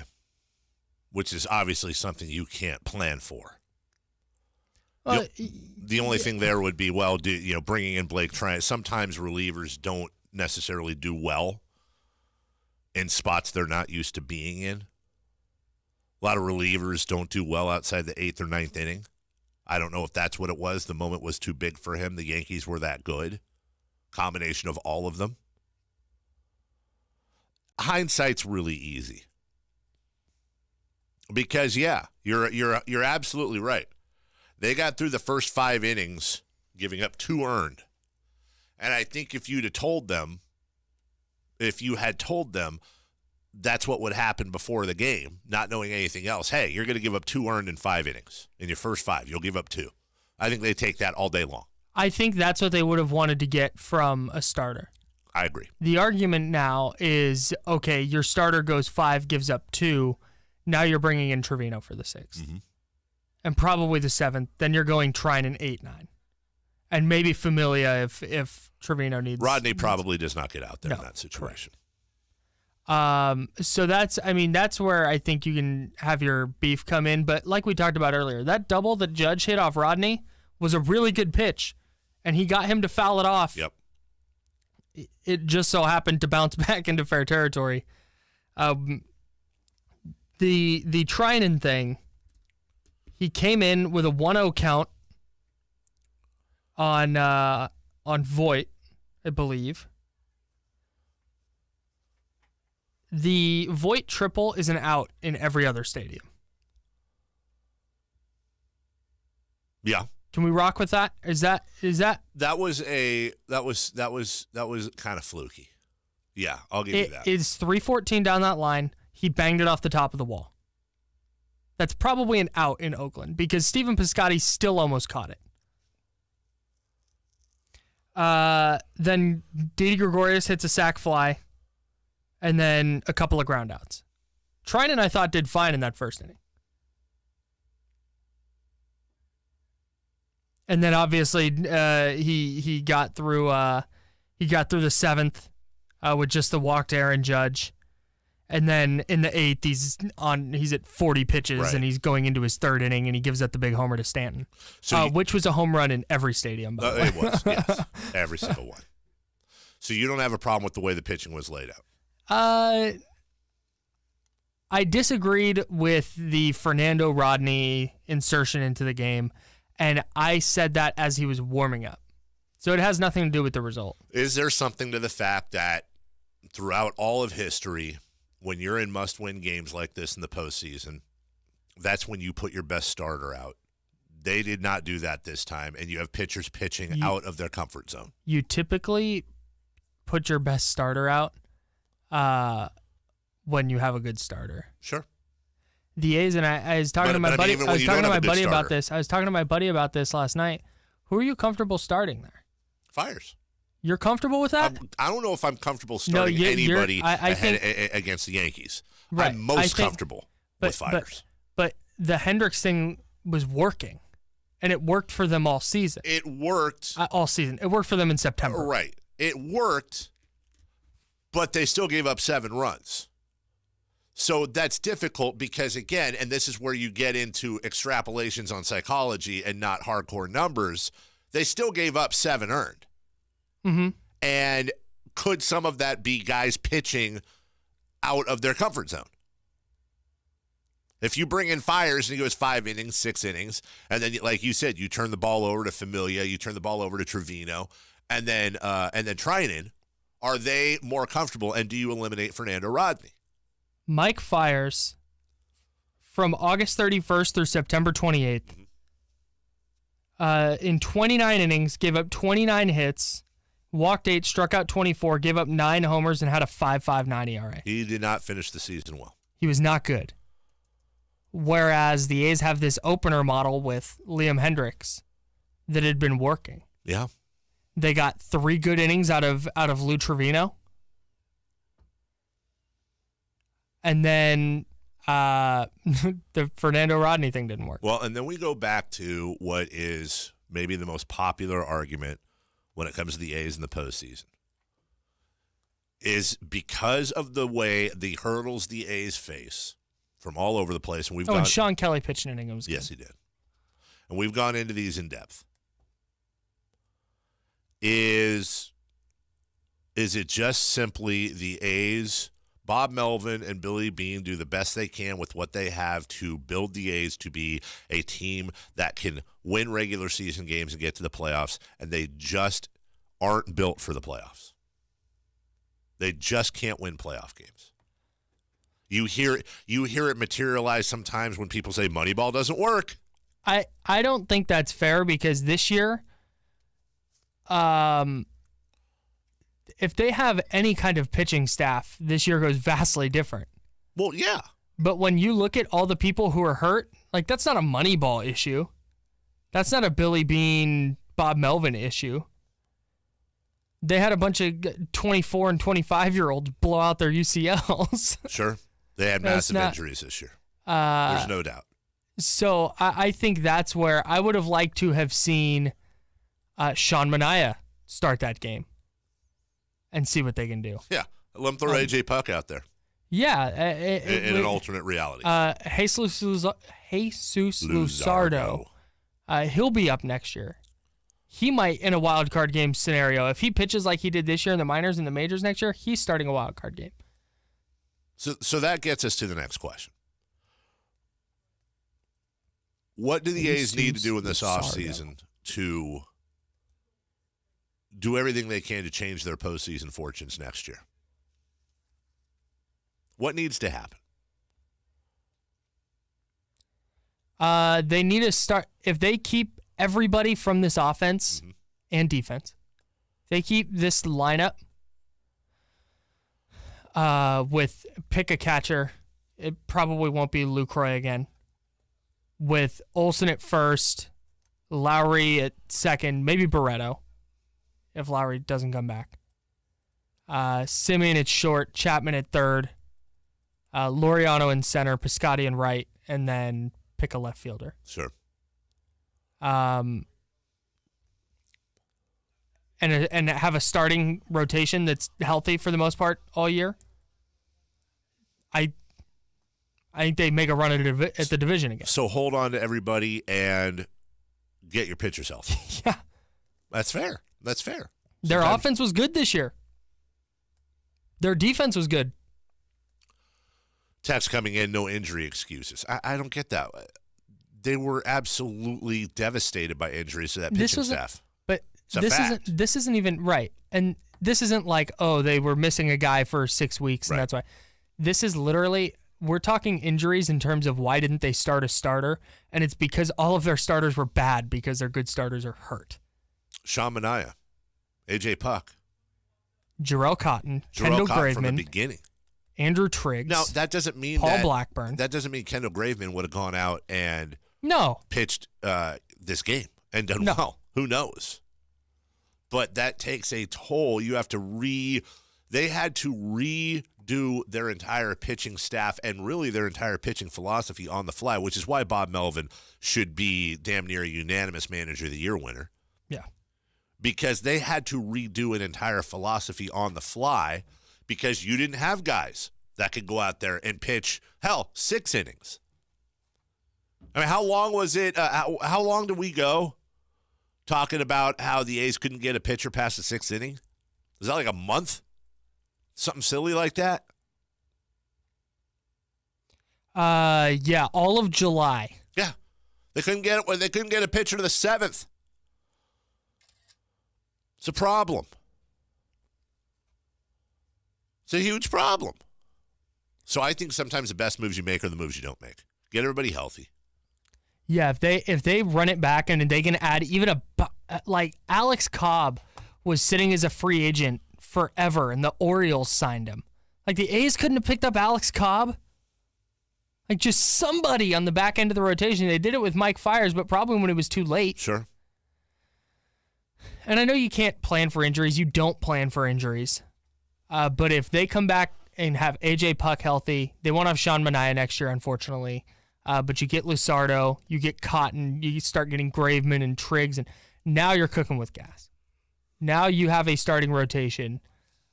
which is obviously something you can't plan for. The only thing there would be, bringing in Blake Trinan. Sometimes relievers don't necessarily do well in spots they're not used to being in. A lot of relievers don't do well outside the 8th or 9th inning. I don't know if that's what it was. The moment was too big for him. The Yankees were that good. Combination of all of them. Hindsight's really easy. Because, you're absolutely right. They got through the first 5 innings, giving up 2 earned. And I think if you had told them, that's what would happen before the game, not knowing anything else. Hey, you're going to give up 2 earned in 5 innings. In your first 5, you'll give up 2. I think they take that all day long. I think that's what they would have wanted to get from a starter. I agree. The argument now is, okay, your starter goes 5, gives up 2. Now you're bringing in Trevino for the 6th. Mm-hmm. And probably the 7th. Then you're going Trinan 8-9. And maybe Familia if Trevino needs. Rodney probably does not get out there in that situation. So that's where I think you can have your beef come in. But like we talked about earlier, that double that Judge hit off Rodney was a really good pitch, and he got him to foul it off. Yep. It just so happened to bounce back into fair territory. The Trinan thing, he came in with a 1-0 count on Voit, I believe. The Voit triple is an out in every other stadium. Yeah. Can we rock with that? Is that that was kind of fluky. Yeah, I'll give you that. It's 3:14 down that line. He banged it off the top of the wall. That's probably an out in Oakland because Stephen Piscotty still almost caught it. Then Didi Gregorius hits a sac fly. And then a couple of groundouts. Trinan, I thought, did fine in that first inning. And then obviously he got through the 7th with just the walk to Aaron Judge. And then in the 8th, he's at 40 pitches and he's going into his 3rd inning and he gives up the big homer to Stanton. Which was a home run in every stadium, by the way. It was, yes. Every single one. So you don't have a problem with the way the pitching was laid out? I disagreed with the Fernando Rodney insertion into the game, and I said that as he was warming up. So it has nothing to do with the result. Is there something to the fact that throughout all of history, when you're in must-win games like this in the postseason, that's when you put your best starter out? They did not do that this time, and you have pitchers pitching out of their comfort zone. You typically put your best starter out when you have a good starter. Sure. The A's, and I was talking to my buddy. I was talking to my buddy about this. I was talking to my buddy about this last night. Who are you comfortable starting there? Fiers. You're comfortable with that? I don't know if I'm comfortable starting anybody against the Yankees. Right. I'm most comfortable with Fiers. But the Hendricks thing was working, And it worked for them all season. It worked. All season. It worked for them in September. Right. It worked, but they still gave up 7 runs. So that's difficult because, again, and this is where you get into extrapolations on psychology and not hardcore numbers, they still gave up 7 earned. Mm-hmm. And could some of that be guys pitching out of their comfort zone? If you bring in Fires and he goes 5 innings, 6 innings, and then, like you said, you turn the ball over to Familia, you turn the ball over to Trevino, and then Trinan, are they more comfortable, and do you eliminate Fernando Rodney? Mike Fires, from August 31st through September 28th, in 29 innings, gave up 29 hits, walked 8, struck out 24, gave up 9 homers, and had a 5.59 ERA. He did not finish the season well. He was not good. Whereas the A's have this opener model with Liam Hendricks that had been working. Yeah. They got 3 good innings out of Lou Trevino. And then the Fernando Rodney thing didn't work. Well, and then we go back to what is maybe the most popular argument when it comes to the A's in the postseason. Is because of the way the hurdles the A's face from all over the place. And and Sean Kelly pitched an inning. It was yes, good. he did. And we've gone into these in depth. Is it just simply the A's, Bob Melvin and Billy Beane do the best they can with what they have to build the A's to be a team that can win regular season games and get to the playoffs, and they just aren't built for the playoffs? They just can't win playoff games. You hear it materialize sometimes when people say Moneyball doesn't work. I don't think that's fair because this year, if they have any kind of pitching staff, this year goes vastly different. Well, yeah. But when you look at all the people who are hurt, like that's not a Moneyball issue. That's not a Billy Beane, Bob Melvin issue. They had a bunch of 24 and 25-year-olds blow out their UCLs. Sure. They had massive injuries this year. There's no doubt. So I think that's where I would have liked to have seen Sean Manaea start that game and see what they can do. Yeah. Let them throw A.J. Puck out there. Yeah. In an alternate reality. Jesus Luzardo, he'll be up next year. He might, in a wild card game scenario, if he pitches like he did this year in the minors and the majors next year, he's starting a wild card game. So that gets us to the next question. What do the A's need to do in this offseason to do everything they can to change their postseason fortunes next year? What needs to happen? They need to start, if they keep everybody from this offense and defense, they keep this lineup with pick a catcher. It probably won't be Lucroy again. With Olsen at first, Lowry at second, maybe Barreto if Lowry doesn't come back. Simeon at short, Chapman at third, Laureano in center, Piscotty in right, and then pick a left fielder. Sure. And have a starting rotation that's healthy for the most part all year. I think they make a run at the division again. So hold on to everybody and get your pitchers healthy. Yeah. That's fair. That's fair. Their offense was good this year. Their defense was good. Text coming in, no injury excuses. I don't get that. They were absolutely devastated by injuries to that pitching staff. But this isn't even right. And this isn't like, oh, they were missing a guy for 6 weeks and that's why. This is literally, we're talking injuries in terms of why didn't they start a starter, and it's because all of their starters were bad because their good starters are hurt. Sean Manaea, A.J. Puck, Jarrell Cotton, Kendall Graveman from the beginning, Andrew Triggs. Now that doesn't mean Paul Blackburn. That doesn't mean Kendall Graveman would have gone out and pitched this game and done well. Who knows? But that takes a toll. You have to they had to redo redo their entire pitching staff and really their entire pitching philosophy on the fly, which is why Bob Melvin should be damn near a unanimous Manager of the Year winner. Yeah. Because they had to redo an entire philosophy on the fly because you didn't have guys that could go out there and pitch, 6 innings. I mean, how long was it? How long did we go talking about how the A's couldn't get a pitcher past the 6th inning? Was that like a month? Something silly like that? Yeah, all of July. Yeah. They couldn't get a pitcher to the 7th. It's a problem. It's a huge problem. So I think sometimes the best moves you make are the moves you don't make. Get everybody healthy. Yeah, if they run it back and they can add even like Alex Cobb was sitting as a free agent forever and the Orioles signed him. Like the A's couldn't have picked up Alex Cobb. Like just somebody on the back end of the rotation. They did it with Mike Fiers, but probably when it was too late. Sure. And I know you can't plan for injuries. You don't plan for injuries. But if they come back and have A.J. Puck healthy, they won't have Sean Manaea next year, unfortunately. But you get Lusardo, you get Cotton, you start getting Graveman and Triggs, and now you're cooking with gas. Now you have a starting rotation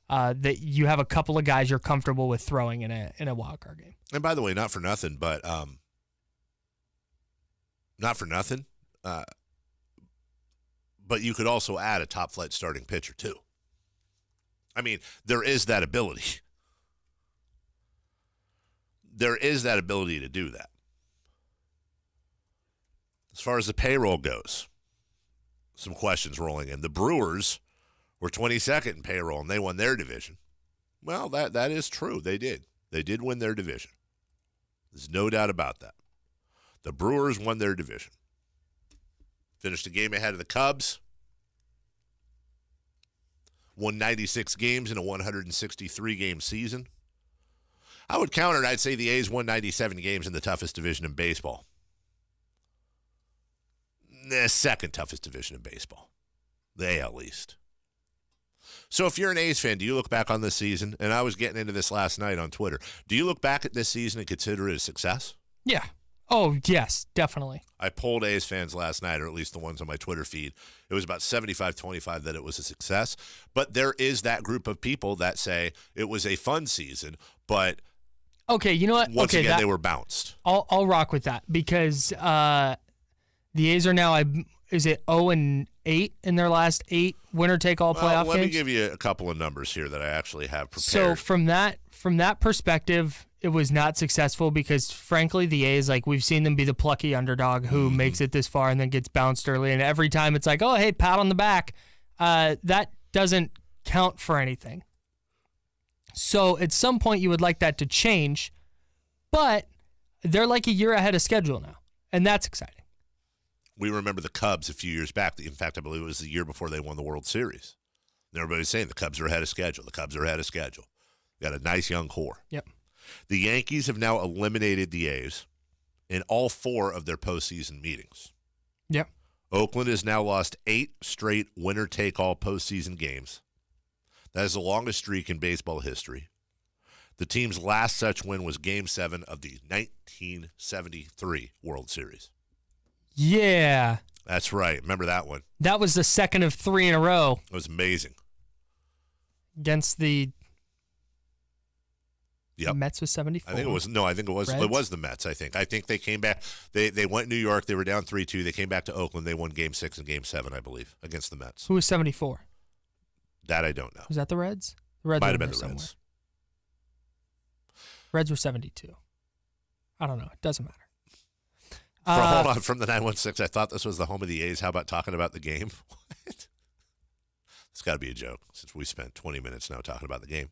that you have a couple of guys you're comfortable with throwing in a wild card game. And by the way, not for nothing, but but you could also add a top flight starting pitcher too. I mean, there is that ability. There is that ability to do that. As far as the payroll goes, some questions rolling in. The Brewers were 22nd in payroll, and they won their division. Well, that is true. They did. They did win their division. There's no doubt about that. The Brewers won their division. Finished a game ahead of the Cubs. Won 96 games in a 163-game season. I would counter it. I'd say the A's won 97 games in the toughest division in baseball. The second toughest division in baseball. The AL East. So if you're an A's fan, do you look back on this season? And I was getting into this last night on Twitter. Do you look back at this season and consider it a success? Yeah. Oh, yes, definitely. I polled A's fans last night, or at least the ones on my Twitter feed. It was about 75-25 that it was a success. But there is that group of people that say it was a fun season, but okay, you know what? Once again, they were bounced. I'll rock with that because the A's are now, is it 0-8 in their last 8 winner-take-all playoff games? Let me give you a couple of numbers here that I actually have prepared. So from that perspective, it was not successful because, frankly, the A's, like, we've seen them be the plucky underdog who makes it this far and then gets bounced early. And every time it's like, oh, hey, pat on the back. That doesn't count for anything. So at some point you would like that to change, but they're like a year ahead of schedule now, and that's exciting. We remember the Cubs a few years back. In fact, I believe it was the year before they won the World Series. And everybody's saying the Cubs are ahead of schedule. The Cubs are ahead of schedule. Got a nice young core. Yep. The Yankees have now eliminated the A's in all 4 of their postseason meetings. Yep. Oakland has now lost 8 straight winner-take-all postseason games. That is the longest streak in baseball history. The team's last such win was Game 7 of the 1973 World Series. Yeah. That's right. Remember that one? That was the second of 3 in a row. It was amazing. Against the Yep. Mets was 74. I think it was Reds? It was the Mets, I think. I think they came back. They went New York. They were down 3-2. They came back to Oakland. They won Game 6 and Game 7, I believe, against the Mets. Who was 74? That I don't know. Was that the Reds? The Reds might have been the Reds. Reds were 72. I don't know. It doesn't matter. Hold on. From the 916, I thought this was the home of the A's. How about talking about the game? What? It's got to be a joke since we spent 20 minutes now talking about the game.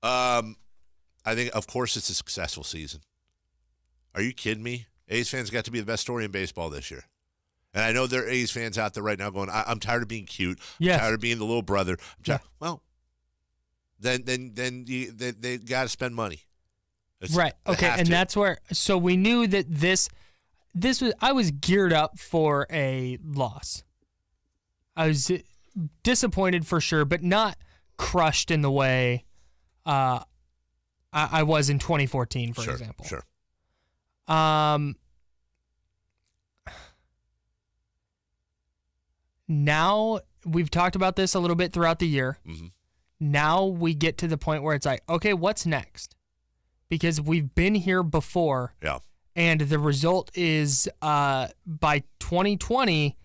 I think, of course, it's a successful season. Are you kidding me? A's fans got to be the best story in baseball this year. And I know there are A's fans out there right now going, I'm tired of being cute. Yes. I'm tired of being the little brother. Well, then they got to spend money. Right. Okay. And that's where, so we knew that this was, I was geared up for a loss. I was disappointed for sure, but not crushed in the way I was in 2014, for example. Sure. Now, we've talked about this a little bit throughout the year. Mm-hmm. Now we get to the point where it's like, okay, what's next? Because we've been here before. Yeah. And the result is by 2020,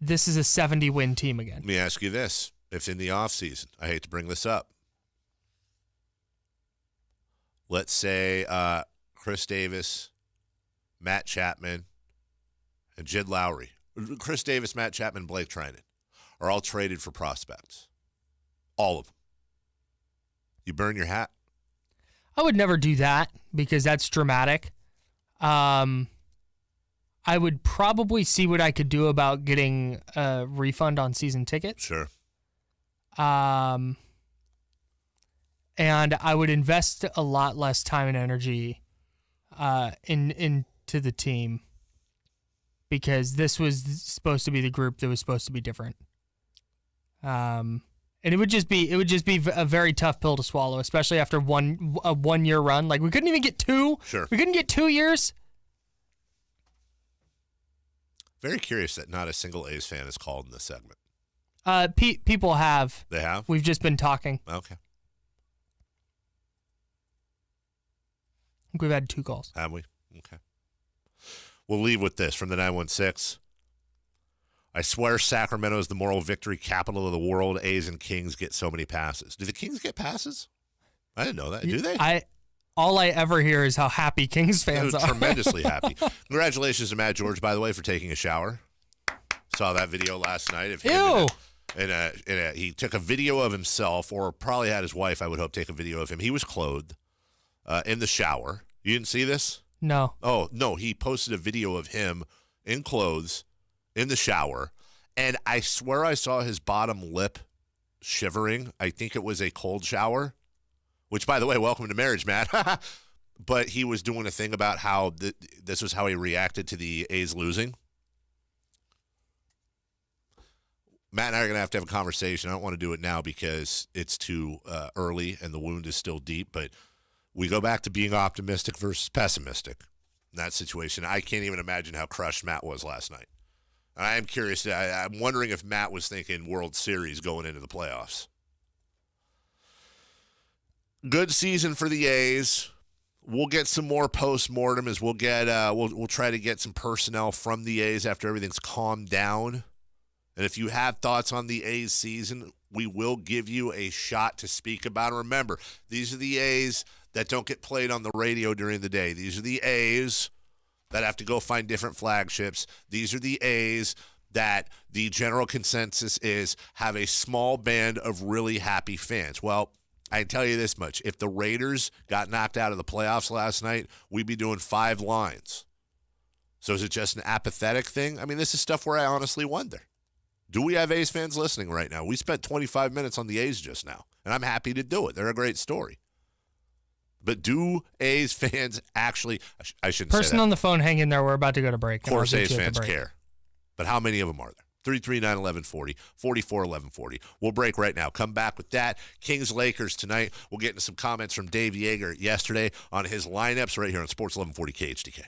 this is a 70-win team again. Let me ask you this. If in the offseason, I hate to bring this up, let's say Chris Davis, Matt Chapman, and Jed Lowry. Chris Davis, Matt Chapman, Blake Trinan are all traded for prospects. All of them. You burn your hat? I would never do that because that's dramatic. I would probably see what I could do about getting a refund on season tickets. Sure. And I would invest a lot less time and energy into the team because this was supposed to be the group that was supposed to be different. And it would just be a very tough pill to swallow, especially after a 1 year run. Like we couldn't even get 2. Sure. We couldn't get 2 years. Very curious that not a single A's fan is called in this segment. People have. They have? We've just been talking. Okay. I think we've had 2 calls. Have we? Okay. We'll leave with this from the 916. I swear Sacramento is the moral victory capital of the world. A's and Kings get so many passes. Do the Kings get passes? I didn't know that. Do they? All I ever hear is how happy Kings fans are. Tremendously happy. Congratulations to Matt George, by the way, for taking a shower. Saw that video last night of him. Ew. He took a video of himself, or probably had his wife, I would hope, take a video of him. He was clothed in the shower. You didn't see this? No. Oh, no. He posted a video of him in clothes in the shower, and I swear I saw his bottom lip shivering. I think it was a cold shower, which, by the way, welcome to marriage, Matt. But he was doing a thing about how this was how he reacted to the A's losing. Matt and I are going to have a conversation. I don't want to do it now because it's too early and the wound is still deep, but we go back to being optimistic versus pessimistic in that situation. I can't even imagine how crushed Matt was last night. I am curious. I'm wondering if Matt was thinking World Series going into the playoffs. Good season for the A's. We'll get some more post-mortem as we'll get. We'll try to get some personnel from the A's after everything's calmed down. And if you have thoughts on the A's season, we will give you a shot to speak about it. Remember, these are the A's that don't get played on the radio during the day. These are the A's that have to go find different flagships. These are the A's that the general consensus is have a small band of really happy fans. Well, I can tell you this much. If the Raiders got knocked out of the playoffs last night, we'd be doing 5 lines. So is it just an apathetic thing? I mean, this is stuff where I honestly wonder. Do we have A's fans listening right now? We spent 25 minutes on the A's just now, and I'm happy to do it. They're a great story. But do A's fans actually – I shouldn't say that. Person on the phone, hang in there. We're about to go to break. Of course A's fans care. But how many of them are there? 339-1140, 44-1140. We'll break right now. Come back with that. Kings-Lakers tonight. We'll get into some comments from Dave Yeager yesterday on his lineups right here on Sports 1140 KHTK.